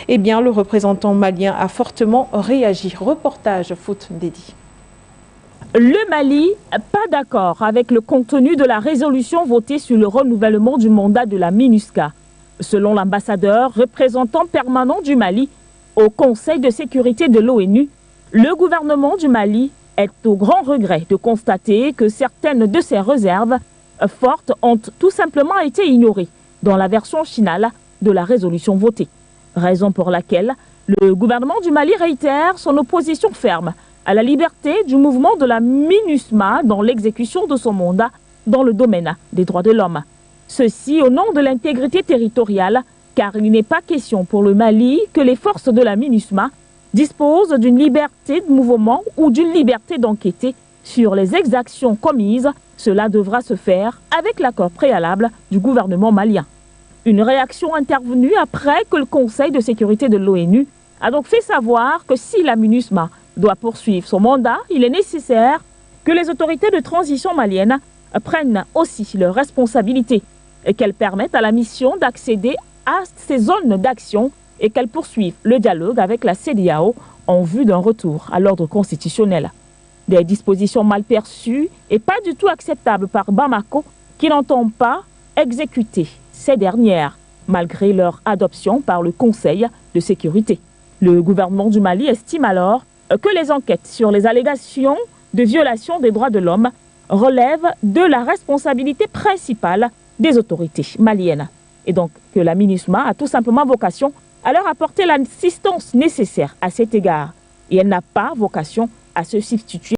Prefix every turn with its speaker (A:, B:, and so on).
A: eh bien, le représentant malien a fortement réagi. Reportage Foot Dédi.
B: Le Mali, pas d'accord avec le contenu de la résolution votée sur le renouvellement du mandat de la MINUSCA. Selon l'ambassadeur représentant permanent du Mali au Conseil de sécurité de l'ONU, le gouvernement du Mali est au grand regret de constater que certaines de ses réserves fortes ont tout simplement été ignorées dans la version finale de la résolution votée. Raison pour laquelle le gouvernement du Mali réitère son opposition ferme à la liberté du mouvement de la MINUSMA dans l'exécution de son mandat dans le domaine des droits de l'homme. Ceci au nom de l'intégrité territoriale, car il n'est pas question pour le Mali que les forces de la MINUSMA disposent d'une liberté de mouvement ou d'une liberté d'enquêter sur les exactions commises. Cela devra se faire avec l'accord préalable du gouvernement malien. Une réaction intervenue après que le Conseil de sécurité de l'ONU a donc fait savoir que si la MINUSMA doit poursuivre son mandat, il est nécessaire que les autorités de transition maliennes prennent aussi leurs responsabilités et qu'elles permettent à la mission d'accéder à ces zones d'action et qu'elles poursuivent le dialogue avec la CEDEAO en vue d'un retour à l'ordre constitutionnel. Des dispositions mal perçues et pas du tout acceptables par Bamako qui n'entend pas exécuter ces dernières, malgré leur adoption par le Conseil de sécurité. Le gouvernement du Mali estime alors que les enquêtes sur les allégations de violation des droits de l'homme relèvent de la responsabilité principale des autorités maliennes. Et donc que la MINUSMA a tout simplement vocation à leur apporter l'assistance nécessaire à cet égard. Et elle n'a pas vocation à se substituer